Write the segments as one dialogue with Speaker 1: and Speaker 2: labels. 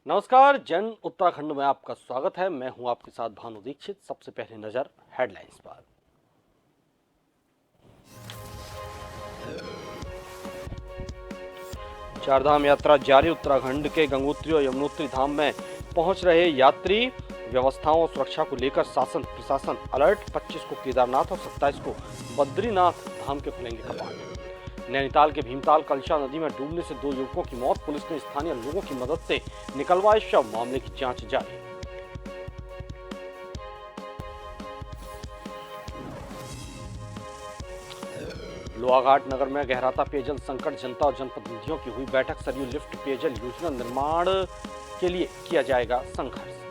Speaker 1: नमस्कार, जन उत्तराखंड में आपका स्वागत है। मैं हूं आपके साथ भानु दीक्षित। सबसे पहले नजर हेडलाइंस पर। चारधाम यात्रा जारी। उत्तराखंड के गंगोत्री और यमुनोत्री धाम में पहुंच रहे यात्री। व्यवस्थाओं और सुरक्षा को लेकर शासन प्रशासन अलर्ट। 25 को केदारनाथ और 27 को बद्रीनाथ धाम के खुलेंगे कपाट। नैनीताल के भीमताल कलशा नदी में डूबने से 2 युवकों की मौत। पुलिस ने स्थानीय लोगों की मदद से निकलवाए शव। मामले की जांच जारी। लोहाघाट नगर में गहराता पेयजल संकट। जनता और जनप्रतिनिधियों की हुई बैठक। सरयू लिफ्ट पेयजल योजना निर्माण के लिए किया जाएगा संघर्ष।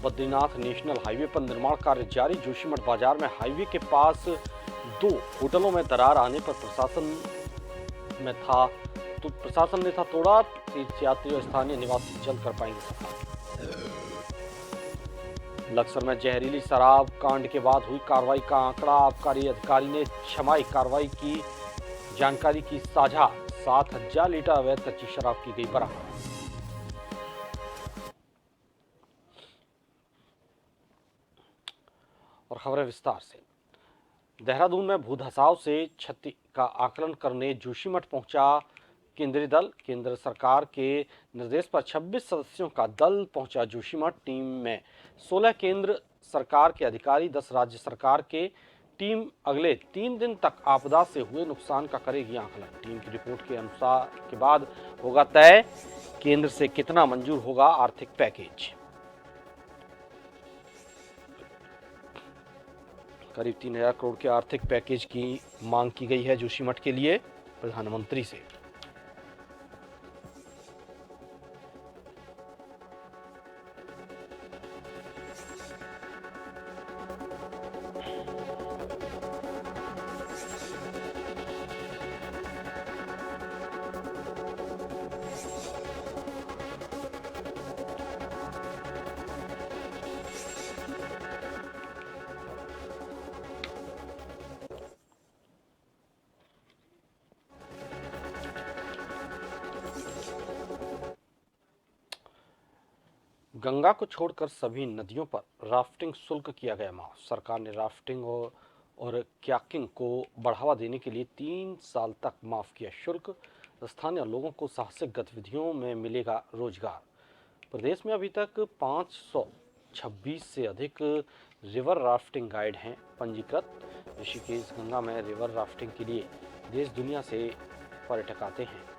Speaker 1: बद्रीनाथ नेशनल हाईवे पर निर्माण कार्य जारी। जोशीमठ बाजार में हाईवे के पास 2 होटलों में दरार आने पर प्रशासन ने था तोड़ा। तीर्थयात्री और स्थानीय निवासी जल्द कर पाएंगे सफाई। लक्सर में जहरीली शराब कांड के बाद हुई कार्रवाई का आंकड़ा। आबकारी अधिकारी ने छमाही कार्रवाई की जानकारी की साझा। 7000 लीटर अवैध कच्ची शराब की गई बरामद। और खबरें विस्तार से। देहरादून में भूधसाव से क्षति का आकलन करने जोशीमठ पहुंचा केंद्रीय दल। केंद्र सरकार के निर्देश पर 26 सदस्यों का दल पहुंचा जोशीमठ। टीम में 16 केंद्र सरकार के अधिकारी, 10 राज्य सरकार के। टीम अगले 3 दिन तक आपदा से हुए नुकसान का करेगी आकलन। टीम की रिपोर्ट के अनुसार के बाद होगा तय केंद्र से कितना मंजूर होगा आर्थिक पैकेज। करीब 3000 करोड़ के आर्थिक पैकेज की मांग की गई है जोशीमठ के लिए प्रधानमंत्री से। गंगा को छोड़कर सभी नदियों पर राफ्टिंग शुल्क किया गया माफ। सरकार ने राफ्टिंग और क्याकिंग को बढ़ावा देने के लिए 3 साल तक माफ किया शुल्क। स्थानीय लोगों को साहसिक गतिविधियों में मिलेगा रोजगार। प्रदेश में अभी तक 526 से अधिक रिवर राफ्टिंग गाइड हैं पंजीकृत। ऋषिकेश गंगा में रिवर राफ्टिंग के लिए देश दुनिया से पर्यटक आते हैं।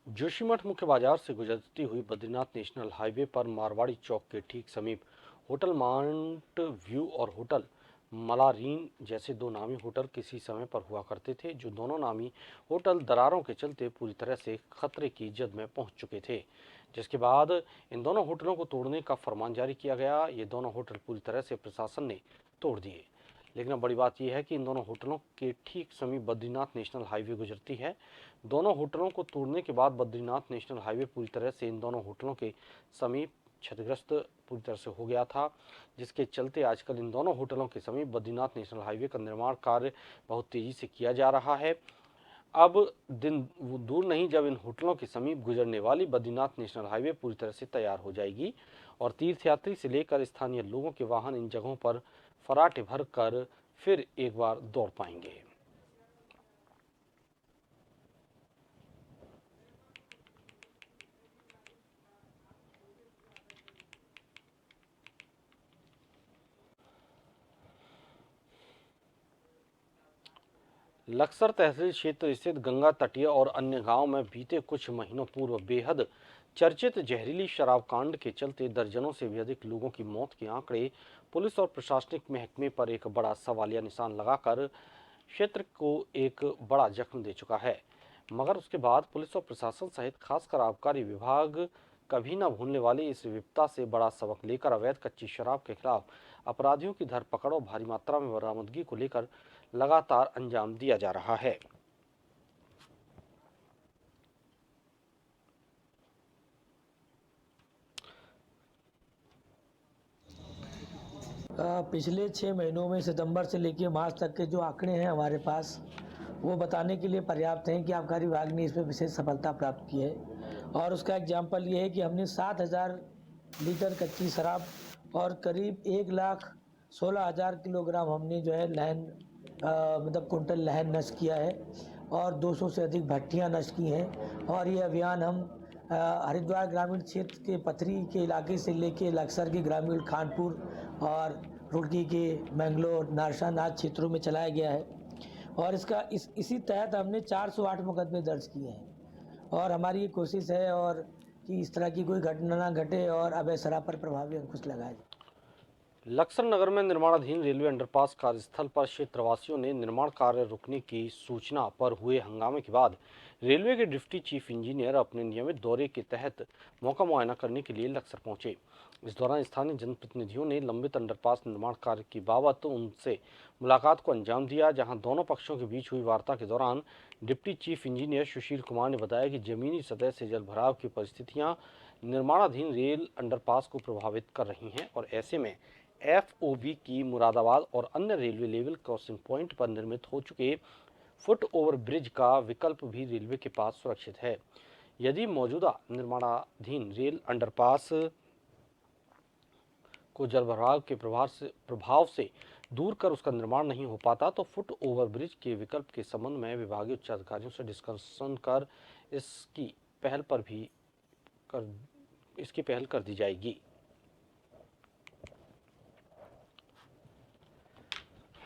Speaker 1: जोशीमठ मुख्य बाजार से गुजरती हुई बद्रीनाथ नेशनल हाईवे पर मारवाड़ी चौक के ठीक समीप होटल माउंट व्यू और होटल मलारीन जैसे 2 नामी होटल किसी समय पर हुआ करते थे, जो दोनों नामी होटल दरारों के चलते पूरी तरह से खतरे की जद में पहुंच चुके थे, जिसके बाद इन दोनों होटलों को तोड़ने का फरमान जारी किया गया। ये दोनों होटल पूरी तरह से प्रशासन ने तोड़ दिए। लेकिन बड़ी बात यह है कि इन दोनों होटलों के ठीक समीप बद्रीनाथ नेशनल हाईवे गुजरती है। दोनों होटलों को तोड़ने के बाद बद्रीनाथ नेशनल हाईवे पूरी तरह से इन दोनों होटलों के समीप क्षतिग्रस्त पूरी तरह से हो गया था, जिसके चलते आजकल इन दोनों होटलों के समीप बद्रीनाथ नेशनल हाईवे का निर्माण कार्य बहुत तेजी से किया जा रहा है। अब दिन दूर नहीं जब इन होटलों के समीप गुजरने वाली बद्रीनाथ नेशनल हाईवे पूरी तरह से तैयार हो जाएगी और तीर्थयात्री से लेकर स्थानीय लोगों के वाहन इन जगहों पर फराटे भर कर फिर एक बार दौड़ पाएंगे। लक्सर तहसील क्षेत्र स्थित गंगा तटीय और अन्य गांव में बीते कुछ महीनों पूर्व बेहद चर्चित जहरीली शराब कांड के चलते दर्जनों से भी अधिक लोगों की मौत के आंकड़े पुलिस और प्रशासनिक महकमे पर एक बड़ा सवालिया निशान लगाकर क्षेत्र को एक बड़ा जख्म दे चुका है। मगर उसके बाद पुलिस और प्रशासन सहित खासकर आबकारी विभाग कभी न भूलने वाली इस विपदा से बड़ा सबक लेकर अवैध कच्ची शराब के खिलाफ अपराधियों की धरपकड़ और भारी मात्रा में बरामदगी को लेकर लगातार अंजाम दिया जा रहा है।
Speaker 2: पिछले 6 महीनों में सितंबर से लेकर मार्च तक के जो आंकड़े हैं हमारे पास, वो बताने के लिए पर्याप्त हैं कि आबकारी विभाग ने इसमें विशेष सफलता प्राप्त की है। और उसका एग्जाम्पल ये है कि हमने 7,000 लीटर कच्ची शराब और करीब 1,16,000 किलोग्राम हमने जो है लहन मतलब कुंटल लहन नष्ट किया है और 200 से अधिक भट्टियाँ नष्ट की हैं। और ये अभियान हम हरिद्वार ग्रामीण क्षेत्र के पथरी के इलाके से लेके लक्सर के ग्रामीण खानपुर और रुड़की के मैंगलोर नारसानाथ क्षेत्रों में चलाया गया है। और इसका इसी तहत हमने 408 मुकदमे दर्ज किए हैं। और हमारी ये कोशिश है और कि इस तरह की कोई घटना ना घटे और अवैध शराब पर प्रभावी अंकुश लगाया जाए।
Speaker 1: लक्सर नगर में निर्माणाधीन रेलवे अंडरपास कार्यस्थल पर क्षेत्रवासियों ने निर्माण कार्य रुकने की सूचना पर हुए हंगामे के बाद रेलवे के डिप्टी चीफ इंजीनियर अपने नियमित दौरे के तहत मौका मुआयना करने के लिए लक्सर पहुंचे। इस दौरान स्थानीय जनप्रतिनिधियों ने लंबित अंडरपास निर्माण कार्य की बाबत उनसे मुलाकात को अंजाम दिया, जहां दोनों पक्षों के बीच हुई वार्ता के दौरान deputy chief engineer Sushil Kumar ने बताया कि जमीनी सतह से जल भराव की परिस्थितियां निर्माणाधीन रेल अंडरपास को प्रभावित कर रही हैं और ऐसे में FOB की मुरादाबाद और अन्य रेलवे लेवल क्रॉसिंग पॉइंट पर निर्मित हो चुके फुट ओवर ब्रिज का विकल्प भी रेलवे के पास सुरक्षित है। यदि मौजूदा निर्माणाधीन रेल अंडरपास को जलभराव के प्रभाव से दूर कर उसका निर्माण नहीं हो पाता तो फुट ओवर ब्रिज के विकल्प के संबंध में विभागीय उच्च अधिकारियों से डिस्कशन कर इसकी पहल कर दी जाएगी।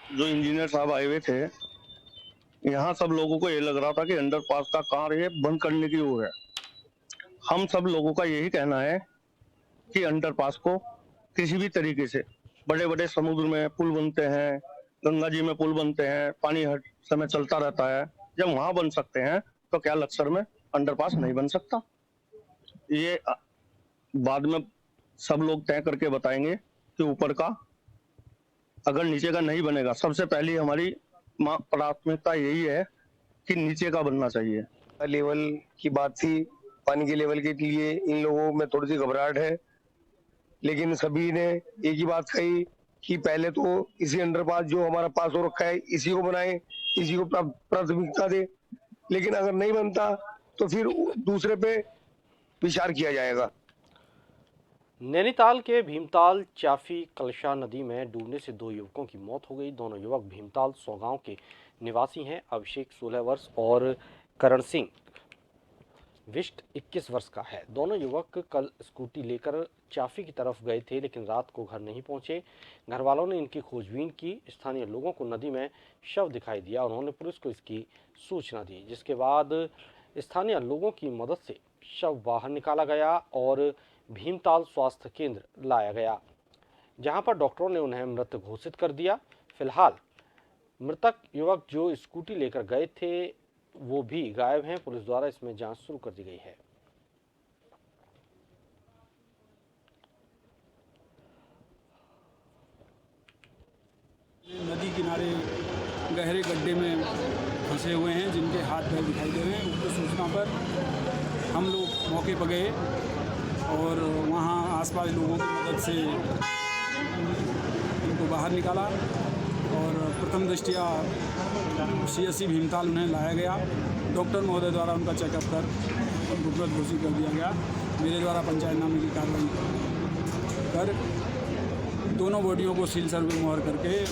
Speaker 3: जो इंजीनियर साहब आए हुए थे, यहाँ सब लोगों को ये लग रहा था कि अंडरपास का कार्य बंद करने की ओर है। हम सब लोगों का यही कहना है कि अंडरपास को किसी भी तरीके से, बड़े बड़े समुद्र में पुल बनते हैं, गंगा जी में पुल बनते हैं, पानी हर समय चलता रहता है, जब वहां बन सकते हैं तो क्या लक्सर में अंडरपास नहीं बन सकता? ये बाद में सब लोग तय करके बताएंगे कि ऊपर का अगर नीचे का नहीं बनेगा। सबसे पहली हमारी प्राथमिकता यही है कि नीचे का बनना चाहिए।
Speaker 4: लेवल की बात थी, पानी के लेवल के लिए इन लोगों में थोड़ी सी घबराहट है, लेकिन सभी ने एक ही बात कही कि पहले तो इसी अंडरपास जो हमारा पास हो रखा है इसी को बनाए, इसी को प्राथमिकता दे, लेकिन अगर नहीं बनता तो फिर दूसरे पे विचार किया जाएगा।
Speaker 1: नैनीताल के भीमताल चाफी कलशा नदी में डूबने से 2 युवकों की मौत हो गई। दोनों युवक भीमताल 100 गांव के निवासी हैं। अभिषेक 16 वर्ष और करण सिंह विष्ट 21 वर्ष का है। दोनों युवक कल स्कूटी लेकर चाफी की तरफ गए थे, लेकिन रात को घर नहीं पहुंचे। घर वालों ने इनकी खोजबीन की। स्थानीय लोगों को नदी में शव दिखाई दिया। उन्होंने पुलिस को इसकी सूचना दी, जिसके बाद स्थानीय लोगों की मदद से शव बाहर निकाला गया और भीमताल स्वास्थ्य केंद्र लाया गया, जहां पर डॉक्टरों ने उन्हें मृत घोषित कर दिया। फिलहाल मृतक युवक जो स्कूटी लेकर गए थे वो भी गायब हैं। पुलिस द्वारा इसमें जांच शुरू कर दी गई है।
Speaker 5: नदी किनारे गहरे गड्ढे में फंसे हुए हैं, जिनके हाथ पैर दिखाई दे रहे हैं। उक्त सूचना पर हम लोग मौके पर गए और वहाँ आसपास लोगों की मदद से उनको बाहर निकाला और प्रथम दृष्टया CSC भीमताल उन्हें लाया गया। डॉक्टर महोदय द्वारा उनका चेकअप कर उनको मृत घोषित कर दिया गया। मेरे द्वारा पंचायतनामे की कार्रवाई कर दोनों बॉडियों को सील सर्वे मोहर करके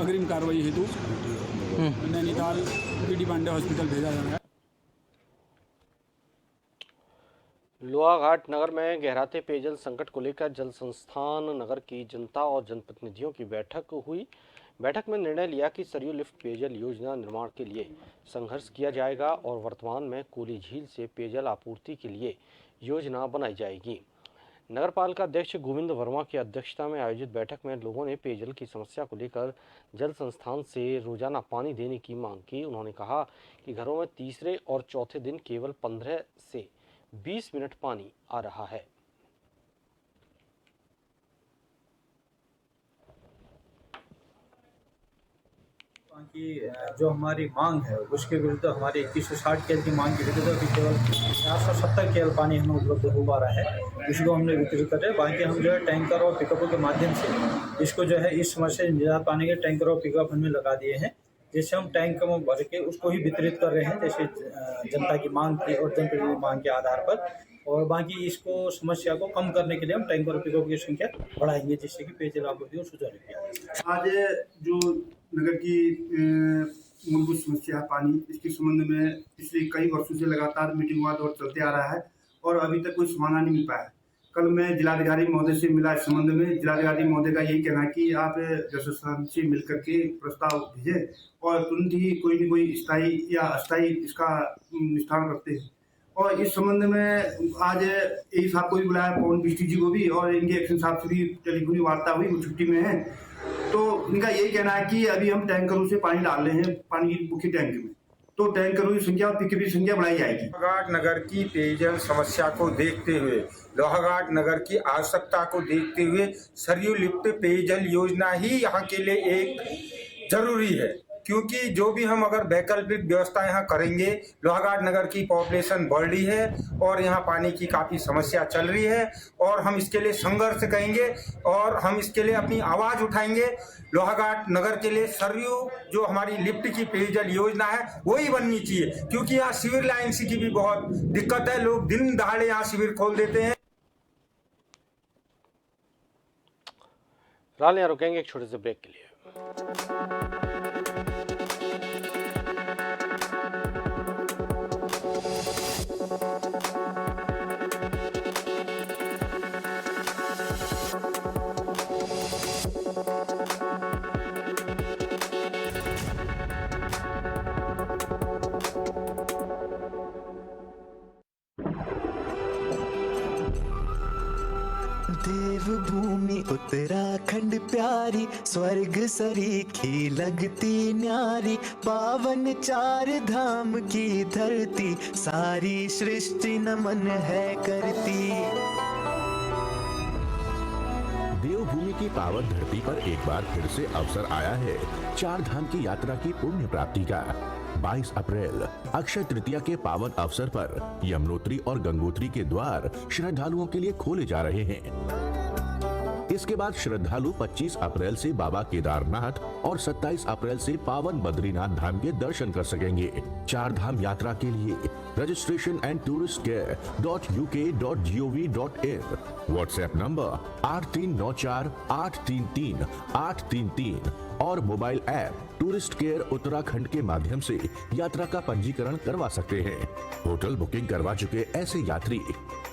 Speaker 5: अग्रिम कार्रवाई हेतु नैनीताल पीडी पांडे हॉस्पिटल भेजा जा रहा है।
Speaker 1: लोहाघाट नगर में गहराते पेयजल संकट को लेकर जल संस्थान नगर की जनता और जनप्रतिनिधियों की बैठक हुई। बैठक में निर्णय लिया कि सरयू लिफ्ट पेयजल योजना निर्माण के लिए संघर्ष किया जाएगा और वर्तमान में कोली झील से पेयजल आपूर्ति के लिए योजना बनाई जाएगी। नगरपालिका अध्यक्ष गोविंद वर्मा की अध्यक्षता में आयोजित बैठक में लोगों ने पेयजल की समस्या को लेकर जल संस्थान से रोजाना पानी देने की मांग की। उन्होंने कहा कि घरों में तीसरे और चौथे दिन केवल 15 से 20 मिनट पानी आ रहा है।
Speaker 6: की जो हमारी मांग है उसके विरुद्ध हमारी 2160 केएल की मांग के विरुद्ध अभी केवल 470 केएल पानी हमें उपलब्ध हो पा रहा है, इसको हमने वितरित कर रहे हैं। बाकी हम जो है टैंकर और पिकअपों के माध्यम से इसको जो है इस समस्या से निजात पाने के टैंकर और पिकअप हमने लगा दिए हैं, जैसे हम टैंक में भर के उसको ही वितरित कर रहे हैं जैसे जनता की मांग की और जनप्रतिनिधि मांग के आधार पर। और बाकी इसको समस्या को कम करने के लिए हम टैंकर और पिकअप की संख्या बढ़ाएंगे जिससे कि पेयजल आपूर्ति को सुचारू किया।
Speaker 7: आज जो नगर की मूलभूत समस्या है पानी, इसके संबंध में पिछले कई वर्षों से लगातार मीटिंग हुआ दौर चलते आ रहा है और अभी तक कोई समाधान नहीं मिल पाया है। कल मैं जिलाधिकारी महोदय से मिला इस संबंध में। जिलाधिकारी महोदय का यही कहना है कि आप जल संस्थान से मिलकर के प्रस्ताव भेजें और तुरंत ही कोई न कोई स्थायी या अस्थायी इसका निस्तारण करते हैं। और इस संबंध में आज एई साहब को भी बुलाया, पवन बिष्टी जी को भी, और इनके एक्शन साहब से भी टेलीफोनिक वार्ता हुई, वो छुट्टी में है। तो इनका यही कहना है कि अभी हम टैंकरों से पानी डाल रहे हैं पानी की मुख्य टैंक में, तो टैंकरों की संख्या और पिकअप की संख्या बढ़ाई जाएगी।
Speaker 8: लोहाघाट नगर की पेयजल समस्या को देखते हुए, लोहाघाट नगर की आवश्यकता को देखते हुए सरयू लिफ्ट पेयजल योजना ही यहाँ के लिए एक जरूरी है, क्योंकि जो भी हम अगर वैकल्पिक व्यवस्था यहाँ करेंगे, लोहाघाट नगर की पॉपुलेशन बढ़ रही है और यहाँ पानी की काफ़ी समस्या चल रही है और हम इसके लिए संघर्ष करेंगे और हम इसके लिए अपनी आवाज़ उठाएंगे। लोहाघाट नगर के लिए सरयू जो हमारी लिफ्ट की पेयजल योजना है वही बननी चाहिए, क्योंकि यहाँ सीवर लाइन की भी बहुत दिक्कत है, लोग दिन दहाड़े यहाँ शिविर खोल देते हैं।
Speaker 1: फिलहाल यहाँ रुकेंगे एक छोटे से ब्रेक के लिए।
Speaker 9: देवभूमि उत्तराखंड प्यारी, स्वर्ग सरीखी लगती न्यारी, पावन चार धाम की धरती, सारी सृष्टि नमन है करती।
Speaker 10: देवभूमि की पावन धरती पर एक बार फिर से अवसर आया है चार धाम की यात्रा की पुण्य प्राप्ति का। 22 अप्रैल अक्षय तृतीया के पावन अवसर पर यमुनोत्री और गंगोत्री के द्वार श्रद्धालुओं के लिए खोले जा रहे हैं। इसके बाद श्रद्धालु 25 अप्रैल से बाबा केदारनाथ और 27 अप्रैल से पावन बद्रीनाथ धाम के दर्शन कर सकेंगे। चार धाम यात्रा के लिए registration and tourist care .uk.gov.in, WhatsApp number 8394 833 833 और mobile app tourist care Uttarakhand के माध्यम से यात्रा का पंजीकरण करवा सकते हैं। होटल बुकिंग करवा चुके ऐसे यात्री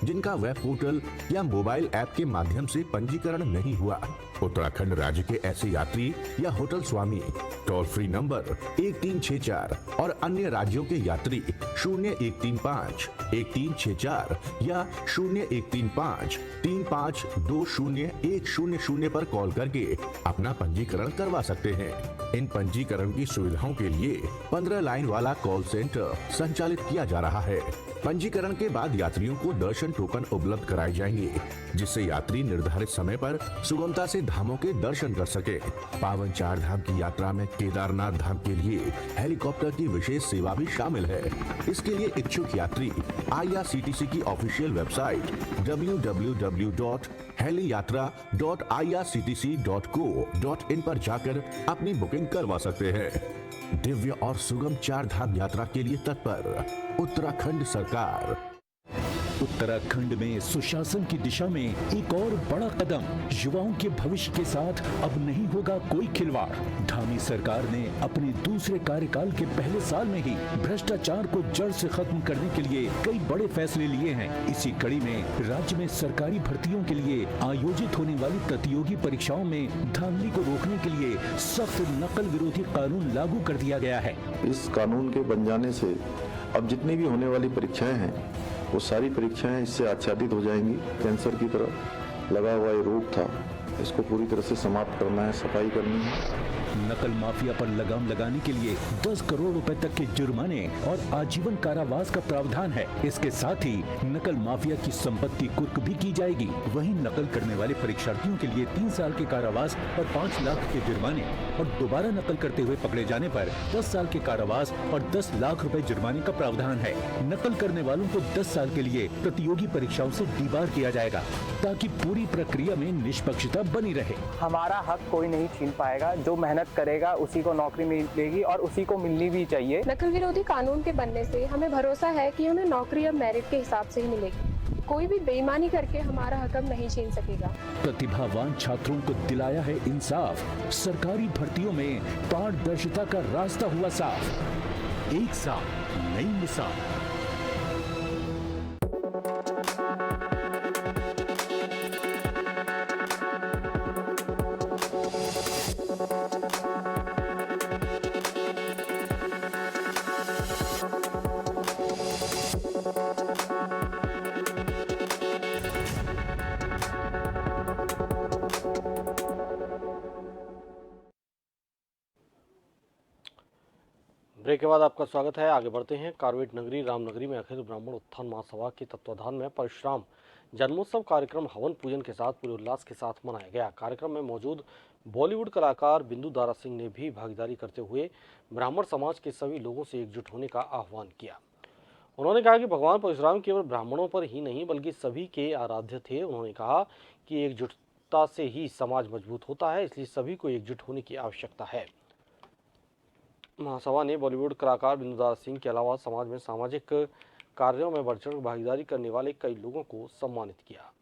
Speaker 10: जिनका वेब पोर्टल या मोबाइल ऐप के माध्यम से पंजीकरण नहीं हुआ, उत्तराखंड राज्य के ऐसे यात्री या होटल स्वामी टोल फ्री नंबर 1364 और अन्य राज्यों के यात्री 0135 1364 या 0135 3520 पर कॉल करके अपना पंजीकरण करवा सकते हैं। इन पंजीकरण की सुविधाओं के लिए 15 लाइन वाला कॉल सेंटर संचालित किया जा रहा है। पंजीकरण के बाद यात्रियों को दर्शन टोकन उपलब्ध कराए जाएंगे, जिससे यात्री निर्धारित समय पर सुगमता से धामों के दर्शन कर सके। पावन चार धाम की यात्रा में केदारनाथ धाम के लिए हेलीकॉप्टर की विशेष सेवा भी शामिल है। इसके लिए इच्छुक यात्री IRCTC की ऑफिशियल वेबसाइट www.heliyatra.irctc.co.in पर जाकर अपनी बुकिंग करवा सकते हैं। दिव्य और सुगम चार धाम यात्रा के लिए तत्पर उत्तराखंड सरकार।
Speaker 11: उत्तराखंड में सुशासन की दिशा में एक और बड़ा कदम। युवाओं के भविष्य के साथ अब नहीं होगा कोई खिलवाड़। धामी सरकार ने अपने दूसरे कार्यकाल के पहले साल में ही भ्रष्टाचार को जड़ से खत्म करने के लिए कई बड़े फैसले लिए हैं। इसी कड़ी में राज्य में सरकारी भर्तियों के लिए आयोजित होने वाली प्रतियोगी परीक्षाओं में धांधली को रोकने के लिए सख्त नकल विरोधी कानून लागू कर दिया गया है।
Speaker 12: इस कानून के बन जाने से अब जितनी भी होने वाली परीक्षाएं हैं वो सारी परीक्षाएं इससे आच्छादित हो जाएंगी। कैंसर की तरफ लगा हुआ ये रोग था, इसको पूरी तरह से समाप्त करना है, सफाई करनी है।
Speaker 11: नकल माफिया पर लगाम लगाने के लिए 10 करोड़ रुपए तक के जुर्माने और आजीवन कारावास का प्रावधान है। इसके साथ ही नकल माफिया की संपत्ति कुर्क भी की जाएगी। वहीं नकल करने वाले परीक्षार्थियों के लिए 3 साल के कारावास और 5 लाख के जुर्माने और दोबारा नकल करते हुए पकड़े जाने पर 10 साल के कारावास और 10 लाख रुपए जुर्माने का प्रावधान है। नकल करने वालों को 10 साल के लिए प्रतियोगी परीक्षाओं से डीबार किया जाएगा ताकि पूरी प्रक्रिया में निष्पक्षता बनी रहे।
Speaker 13: हमारा हक कोई नहीं छीन पाएगा। जो मेहनत करेगा उसी को नौकरी मिलेगी और उसी को मिलनी भी चाहिए।
Speaker 14: नकल विरोधी कानून के बनने से हमें भरोसा है कि हमें नौकरी अब मेरिट के हिसाब से ही मिलेगी। कोई भी बेईमानी करके हमारा हक अब नहीं छीन सकेगा।
Speaker 11: प्रतिभावान छात्रों को दिलाया है इंसाफ। सरकारी भर्तियों में पारदर्शिता का रास्ता हुआ साफ। एक साल नई मिसाल।
Speaker 1: ब्रेक के बाद आपका स्वागत है। आगे बढ़ते हैं। कारवेट नगरी रामनगरी में अखिल ब्राह्मण उत्थान महासभा के तत्वाधान में परशुराम जन्मोत्सव कार्यक्रम हवन पूजन के साथ पूरे उल्लास के साथ मनाया गया। कार्यक्रम में मौजूद बॉलीवुड कलाकार बिंदु दारा सिंह ने भी भागीदारी करते हुए ब्राह्मण समाज के सभी लोगों से एकजुट होने का आह्वान किया। उन्होंने कहा कि भगवान परशुराम केवल ब्राह्मणों पर ही नहीं बल्कि सभी के आराध्य थे। उन्होंने कहा कि एकजुटता से ही समाज मजबूत होता है, इसलिए सभी को एकजुट होने की आवश्यकता है। महासभा ने बॉलीवुड कलाकार बिंदु दारा सिंह के अलावा समाज में सामाजिक कार्यों में बढ़ चढ़ भागीदारी करने वाले कई लोगों को सम्मानित किया।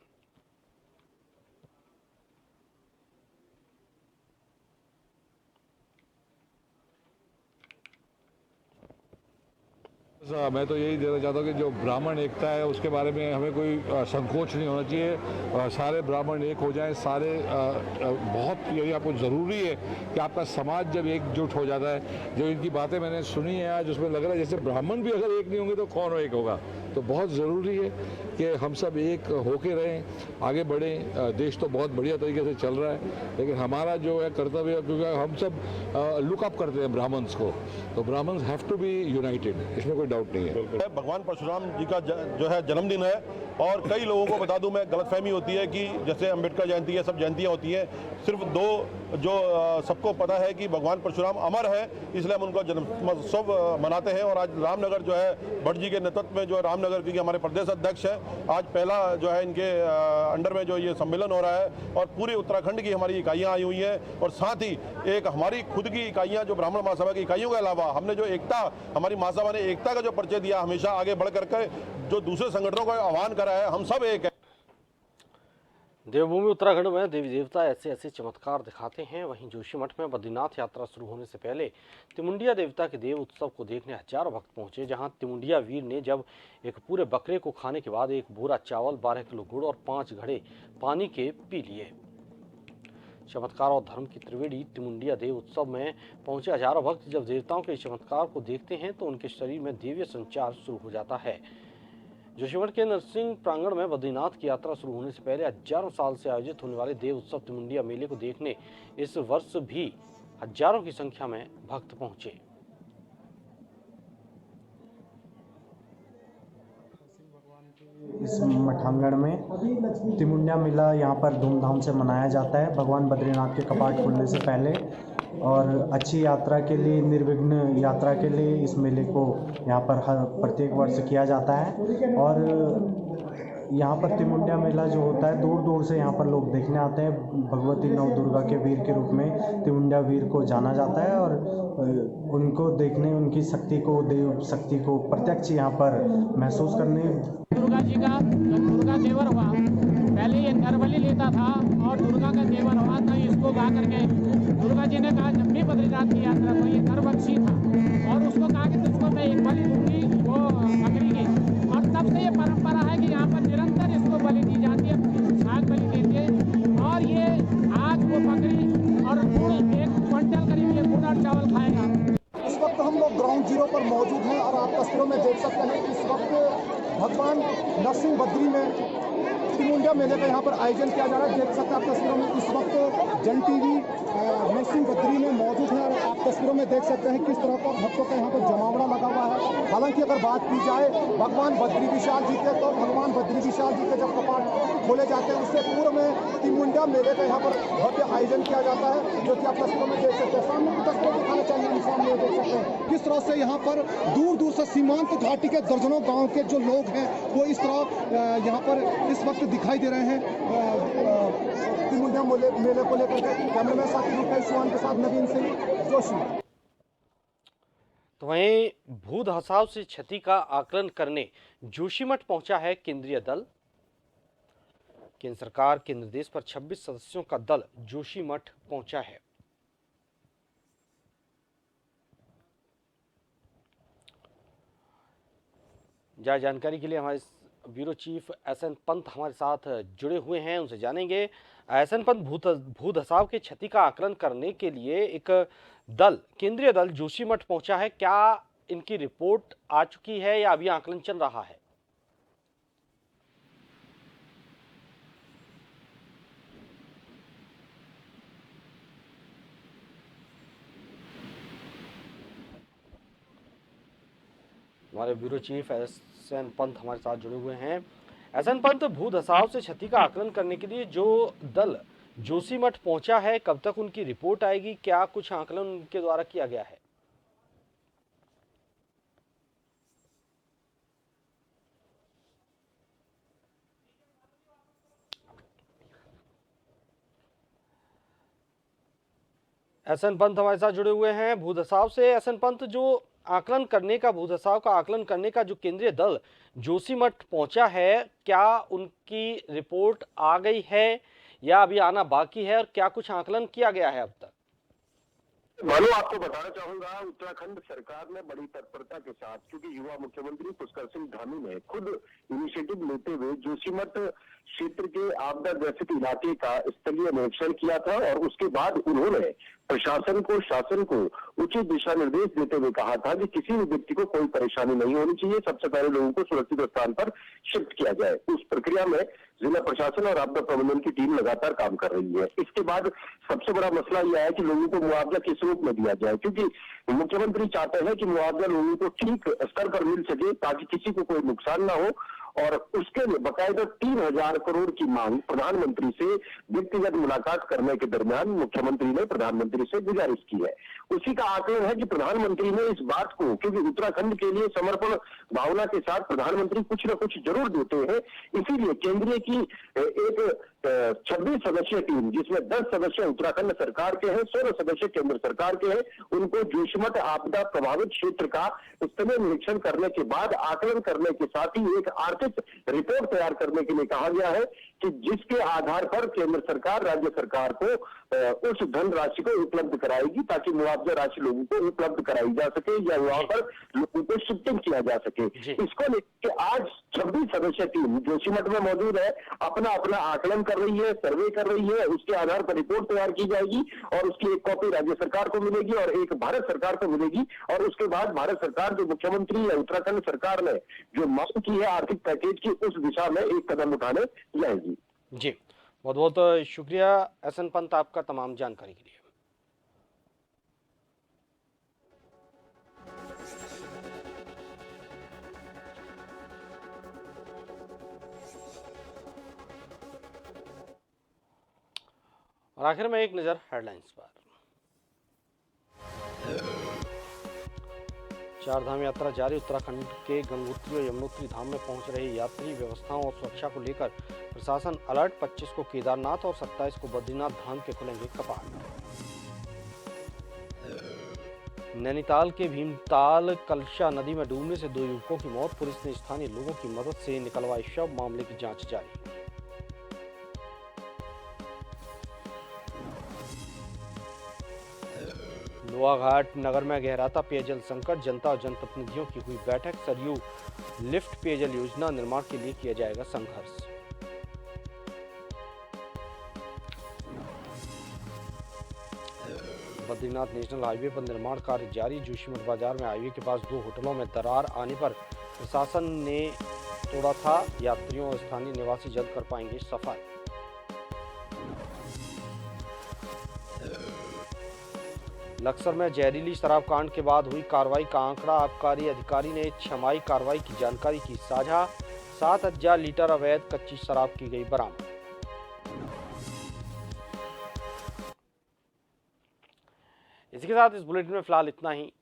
Speaker 15: मैं तो यही देना चाहता हूँ कि जो ब्राह्मण एकता है उसके बारे में हमें कोई संकोच नहीं होना चाहिए। सारे ब्राह्मण एक हो जाएं। सारे बहुत यही आपको ज़रूरी है कि आपका समाज जब एकजुट हो जाता है। जो इनकी बातें मैंने सुनी है आज, उसमें लग रहा है जैसे ब्राह्मण भी अगर एक नहीं होंगे तो कौन एक होगा। तो बहुत ज़रूरी है कि हम सब एक होके रहें, आगे बढ़ें। देश तो बहुत बढ़िया तरीके से चल रहा है, लेकिन हमारा जो है कर्तव्य, क्योंकि हम सब लुकअप करते हैं ब्राह्मण्स को, तो Brahmins have to be united, इसमें कोई डाउट नहीं है।
Speaker 16: भगवान परशुराम जी का जो है जन्मदिन है और कई लोगों को बता दूं मैं, गलतफहमी होती है कि जैसे अंबेडकर जयंती है, सब जयंतियां होती हैं, सिर्फ 2 जो सबको पता है कि भगवान परशुराम अमर है, इसलिए हम उनका जन्मोत्सव मनाते हैं। और आज रामनगर जो है भट्ट जी के नेतृत्व में जो है रामनगर के हमारे प्रदेश अध्यक्ष है, आज पहला जो है इनके अंडर में जो ये सम्मेलन हो रहा है और पूरे उत्तराखंड की हमारी इकाइयाँ आई हुई हैं और साथ ही एक हमारी खुद की इकाइयाँ जो ब्राह्मण महासभा की इकाइयों के अलावा हमने जो एकता, हमारी महासभा ने एकता का जो परिचय दिया, हमेशा आगे बढ़ करके जो दूसरे संगठनों का आह्वान करा है, हम सब एक है।
Speaker 1: देवभूमि उत्तराखंड में देवी देवता ऐसे ऐसे चमत्कार दिखाते हैं। वहीं जोशीमठ में बद्रीनाथ यात्रा शुरू होने से पहले तिमुंडिया देवता के देव उत्सव को देखने हजारों भक्त पहुंचे, जहां तिमुंडिया वीर ने जब एक पूरे बकरे को खाने के बाद 1 बोरा चावल, 12 किलो गुड़ और 5 घड़े पानी के पी लिए। चमत्कार और धर्म की त्रिवेणी तिमुंडिया देव उत्सव में पहुंचे हजारों भक्त जब देवताओं के चमत्कार को देखते हैं तो उनके शरीर में दिव्य संचार शुरू हो जाता है। जोशीमठ के नरसिंह प्रांगण में बद्रीनाथ की यात्रा शुरू होने से पहले हजारों साल से आयोजित होने वाले देव उत्सव तिमुंडिया मेले को देखने इस वर्ष भी हजारों की संख्या में भक्त पहुंचे।
Speaker 17: इस मठांगण में तिमुंडिया मेला यहाँ पर धूमधाम से मनाया जाता है भगवान बद्रीनाथ के कपाट खुलने से पहले, और अच्छी यात्रा के लिए, निर्विघ्न यात्रा के लिए इस मेले को यहाँ पर हर प्रत्येक वर्ष किया जाता है। और यहाँ पर तिमुंडिया मेला जो होता है, दूर दूर से यहाँ पर लोग देखने आते हैं। भगवती नवदुर्गा के वीर के रूप में तिमुंडिया वीर को जाना जाता है और उनको देखने, उनकी शक्ति को, देव शक्ति को प्रत्यक्ष यहाँ पर महसूस करने।
Speaker 18: दुर्गा जी का जा करके दुर्गा जी ने कहा जब भी बद्रीनाथ की यात्रा तो ये गर्भवती था और उसको कहा कि तुझको मैं एक बलि दूंगी वो बकरी की, और तब से ये परंपरा है कि यहाँ पर निरंतर इसको बलि दी जाती है, आग बलि देती है। और ये आज वो बकरी और गुड़ 1 क्विंटल करीब ये गुड़ और चावल खाएगा।
Speaker 19: इस वक्त हम लोग ग्राउंड जीरो पर मौजूद हैं और आप तस्वीरों में देख सकते हैं इस वक्त भगवान नरसिंह बद्री में तिमुंडा मेले का यहाँ पर आयोजन किया जा रहा है। देख सकते हैं आप तस्वीरों में इस वक्त जन टीवी नरसिंह बद्री में मौजूद है और आप तस्वीरों में देख सकते हैं किस तरह का भक्तों का यहाँ पर जमावड़ा लगा हुआ है। हालांकि अगर बात की जाए भगवान बद्री विशाल जी के, तो भगवान बद्री विशाल जी के जब कपाट खोले जाते हैं उससे पूर्व में तिमुंडा मेले का यहाँ पर भव्य आयोजन किया जाता है, जो कि आप तस्वीरों में देख सकते हैं। सामने की तस्वीरें दिखाना चाहिए, सामने देख सकते हैं किस तरह से यहाँ पर दूर दूर से सीमांत घाटी के दर्जनों गाँव के जो लोग हैं वो इस तरह यहाँ पर इस वक्त दिखाई दे रहे हैं तिमुंडा मेले को लेकर के। कैमरामैन साथी रुपेश चौहान के साथ नवीन सिंह जोशी।
Speaker 1: तो वहीं भू धसाव से क्षति का आकलन करने जोशीमठ पहुंचा है केंद्रीय दल। केंद्र सरकार के निर्देश पर 26 सदस्यों का दल जोशीमठ पहुंचा है। ज्यादा जानकारी के लिए हमारे ब्यूरो चीफ एसएन पंत हमारे साथ जुड़े हुए हैं, उनसे जानेंगे। एसएन पंत, भू धसाव के क्षति का आकलन करने के लिए एक दल, केंद्रीय दल जोशीमठ पहुंचा है, क्या इनकी रिपोर्ट आ चुकी है या अभी आकलन चल रहा है? हमारे ब्यूरो चीफ एसएन पंत हमारे साथ जुड़े हुए हैं। एसएन पंत, भू धसाव से क्षति का आकलन करने के लिए जो दल जोशीमठ पहुंचा है, कब तक उनकी रिपोर्ट आएगी? क्या कुछ आकलन उनके द्वारा किया गया है? एसएन पंत हमारे साथ जुड़े हुए हैं भू धसाव से। एसएन पंत, जो आकलन करने का, भू धसाव का आकलन करने का जो केंद्रीय दल जोशीमठ पहुंचा है, क्या उनकी रिपोर्ट आ गई है या अभी आना बाकी है, और क्या कुछ आकलन किया गया है अब तक?
Speaker 20: मानो आपको बताना चाहूंगा, उत्तराखंड सरकार ने बड़ी तत्परता के साथ, क्योंकि युवा मुख्यमंत्री पुष्कर सिंह धामी ने खुद इनिशिएटिव लेते हुए जोशीमठ क्षेत्र के आपदा ग्रसित इलाके का स्थलीय निरीक्षण किया था और उसके बाद उन्होंने प्रशासन को, शासन को उचित दिशा निर्देश देते हुए कहा था कि किसी भी व्यक्ति को कोई परेशानी नहीं होनी चाहिए, सबसे पहले लोगों को सुरक्षित स्थान पर शिफ्ट किया जाए। उस प्रक्रिया में जिला प्रशासन और आपदा प्रबंधन की टीम लगातार काम कर रही है। इसके बाद सबसे बड़ा मसला यह है कि लोगों को मुआवजा किस रूप में दिया जाए, क्योंकि मुख्यमंत्री चाहते हैं कि मुआवजा लोगों को ठीक स्तर पर मिल सके ताकि किसी को कोई नुकसान ना हो, और उसके लिए बकायदा 3000 करोड़ की मांग प्रधानमंत्री से व्यक्तिगत मुलाकात करने के दरमियान मुख्यमंत्री ने प्रधानमंत्री से गुजारिश की है। उसी का आकलन है कि प्रधानमंत्री ने इस बात को, क्योंकि उत्तराखंड के लिए समर्पण भावना के साथ प्रधानमंत्री कुछ न कुछ जरूर देते हैं, इसीलिए केंद्रीय की एक 26 सदस्यीय टीम, जिसमें 10 सदस्य उत्तराखंड सरकार के हैं, 16 सदस्य केंद्र सरकार के हैं, उनको जोशीमठ आपदा प्रभावित क्षेत्र का स्थलीय निरीक्षण करने के बाद आकलन करने के साथ ही एक आर्थिक रिपोर्ट तैयार करने के लिए कहा गया है कि जिसके आधार पर केंद्र सरकार राज्य सरकार को उस धन राशि को उपलब्ध कराएगी ताकि मुआवजा राशि लोगों को उपलब्ध कराई जा सके या वहां पर लोगों को शिफ्टिंग किया जा सके। इसको लेकर आज 26 सदस्यीय टीम जोशीमठ में मौजूद है, अपना अपना आकलन कर रही है, सर्वे कर रही है, उसके आधार पर रिपोर्ट तैयार की जाएगी और उसकी एक कॉपी राज्य सरकार को मिलेगी और एक भारत सरकार को मिलेगी, और उसके बाद भारत सरकार जो मुख्यमंत्री या उत्तराखंड सरकार ने जो मांग की है आर्थिक पैकेज की, उस दिशा में एक कदम उठाने जाएगी।
Speaker 1: जी, बहुत बहुत शुक्रिया एसएन पंत आपका तमाम जानकारी के लिए। और आखिर में एक नजर हेडलाइंस पर। चारधाम यात्रा जारी, उत्तराखंड के गंगोत्री और यमुनोत्री धाम में पहुंच रहे यात्री, व्यवस्थाओं और सुरक्षा को लेकर प्रशासन अलर्ट। 25 को केदारनाथ और 27 को बद्रीनाथ धाम के खुलेंगे कपाट। नैनीताल के भीमताल कलशा नदी में डूबने से 2 युवकों की मौत, पुलिस ने स्थानीय लोगों की मदद से निकलवाए शव, मामले की जांच जारी। लोहाघाट नगर में गहराता पेयजल संकट, जनता और जनप्रतिनिधियों की हुई बैठक। सरयू लिफ्ट पेयजल योजना निर्माण के लिए किया जाएगा संघर्ष। बद्रीनाथ नेशनल हाईवे पर निर्माण कार्य जारी। जोशीमठ बाजार में हाईवे के पास 2 होटलों में दरार आने पर प्रशासन ने तोड़ा था। यात्रियों और स्थानीय निवासी जल्द कर पाएंगे सफाई। लक्सर में जहरीली शराब कांड के बाद हुई कार्रवाई का आंकड़ा। आबकारी अधिकारी ने छमाही कार्रवाई की जानकारी की साझा। 7000 लीटर अवैध कच्ची शराब की गई बरामद। इसी के साथ इस बुलेटिन में फिलहाल इतना ही।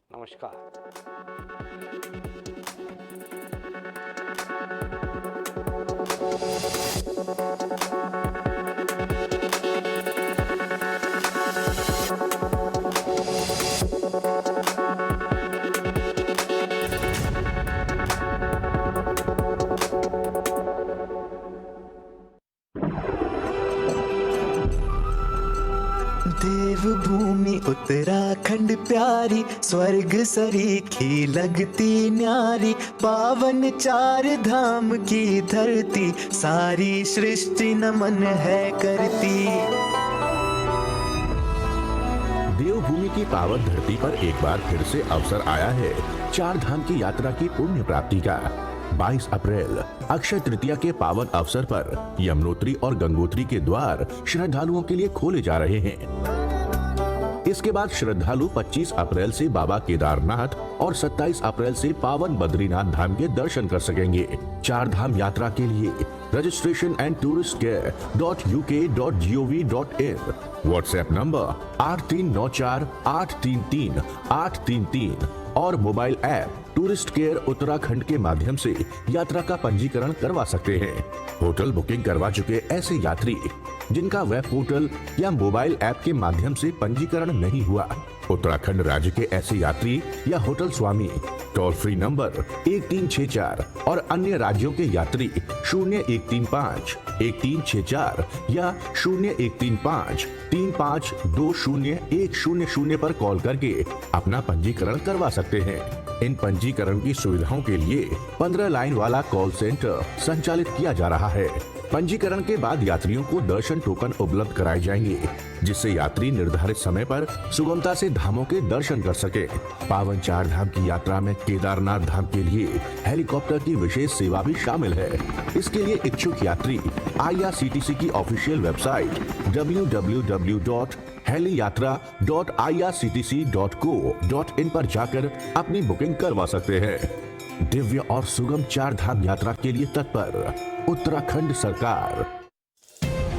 Speaker 9: देवभूमि उत्तराखंड प्यारी, स्वर्ग सरीखी लगती न्यारी, पावन 4 धाम की धरती, सारी सृष्टि नमन है करती।
Speaker 10: देवभूमि की पावन धरती पर एक बार फिर से अवसर आया है 4 धाम की यात्रा की पुण्य प्राप्ति का। 22 अप्रैल अक्षय तृतीया के पावन अवसर पर यमुनोत्री और गंगोत्री के द्वार श्रद्धालुओं के लिए खोले जा रहे हैं। इसके बाद श्रद्धालु 25 अप्रैल से बाबा केदारनाथ और 27 अप्रैल से पावन बद्रीनाथ धाम के दर्शन कर सकेंगे। 4 धाम यात्रा के लिए registration and tourist care .uk.gov.in, WhatsApp number 8394 833 833 और mobile app tourist care Uttarakhand के माध्यम से यात्रा का पंजीकरण करवा सकते हैं। होटल बुकिंग करवा चुके ऐसे यात्री जिनका वेब पोर्टल या मोबाइल ऐप के माध्यम से पंजीकरण नहीं हुआ, उत्तराखंड राज्य के ऐसे यात्री या होटल स्वामी टोल फ्री नंबर 1364 और अन्य राज्यों के यात्री 0135 1364 या 0135 3520 पर कॉल करके अपना पंजीकरण करवा सकते हैं। इन पंजीकरण की सुविधाओं के लिए 15 लाइन वाला कॉल सेंटर संचालित किया जा रहा है। पंजीकरण के बाद यात्रियों को दर्शन टोकन उपलब्ध कराए जाएंगे, जिससे यात्री निर्धारित समय पर सुगमता से धामों के दर्शन कर सके। पावन 4 धाम की यात्रा में केदारनाथ धाम के लिए हेलीकॉप्टर की विशेष सेवा भी शामिल है। इसके लिए इच्छुक यात्री IRCTC की ऑफिशियल वेबसाइट www.heliyatra.irctc.co.in पर जाकर अपनी बुकिंग करवा सकते हैं। दिव्य और सुगम 4 धाम यात्रा के लिए तत्पर उत्तराखंड सरकार।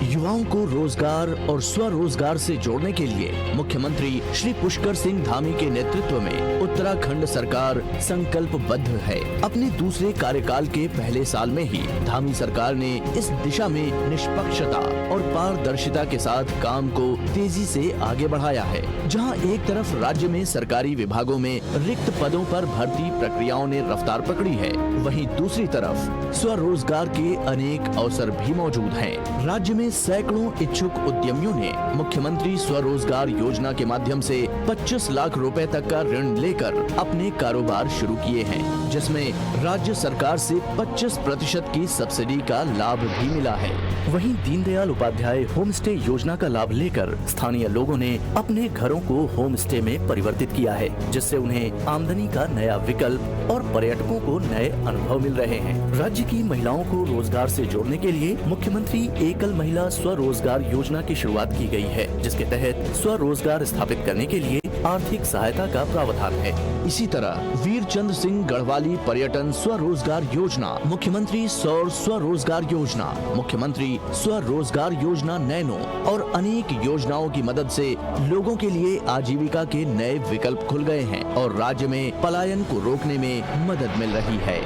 Speaker 21: युवाओं को रोजगार और स्वरोजगार से जोड़ने के लिए मुख्यमंत्री श्री पुष्कर सिंह धामी के नेतृत्व में उत्तराखंड सरकार संकल्पबद्ध है। अपने दूसरे कार्यकाल के पहले साल में ही धामी सरकार ने इस दिशा में निष्पक्षता और पारदर्शिता के साथ काम को तेजी से आगे बढ़ाया है। जहां एक तरफ राज्य में सरकारी विभागों में रिक्त पदों पर भर्ती प्रक्रियाओं ने रफ्तार पकड़ी है, वहीं दूसरी तरफ स्वरोजगार के अनेक अवसर भी मौजूद हैं। राज्य में सैकड़ों इच्छुक उद्यमियों ने मुख्यमंत्री स्वरोजगार योजना के माध्यम से 25 लाख रुपए तक का ऋण लेकर अपने कारोबार शुरू किए हैं, जिसमें राज्य सरकार से 25% की सब्सिडी का लाभ भी मिला है। वहीं दीनदयाल उपाध्याय होम स्टे योजना का लाभ लेकर स्थानीय लोगों ने अपने घरों को होम स्टे में परिवर्तित किया है, जिससे उन्हें आमदनी का नया विकल्प और पर्यटकों को नए अनुभव मिल रहे हैं। राज्य की महिलाओं को रोजगार से जोड़ने के लिए मुख्यमंत्री एकल महिला स्वरोजगार योजना की शुरुआत की गई है, जिसके तहत स्वरोजगार स्थापित करने के लिए आर्थिक सहायता का प्रावधान है। इसी तरह वीरचंद्र सिंह गढ़वाली पर्यटन स्वरोजगार योजना, मुख्यमंत्री सौर स्वरोजगार योजना, मुख्यमंत्री स्वरोजगार योजना नैनो और अनेक योजनाओं की मदद से लोगों के लिए आजीविका के नए विकल्प खुल गए हैं और राज्य में पलायन को रोकने में मदद मिल रही है।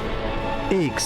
Speaker 21: एक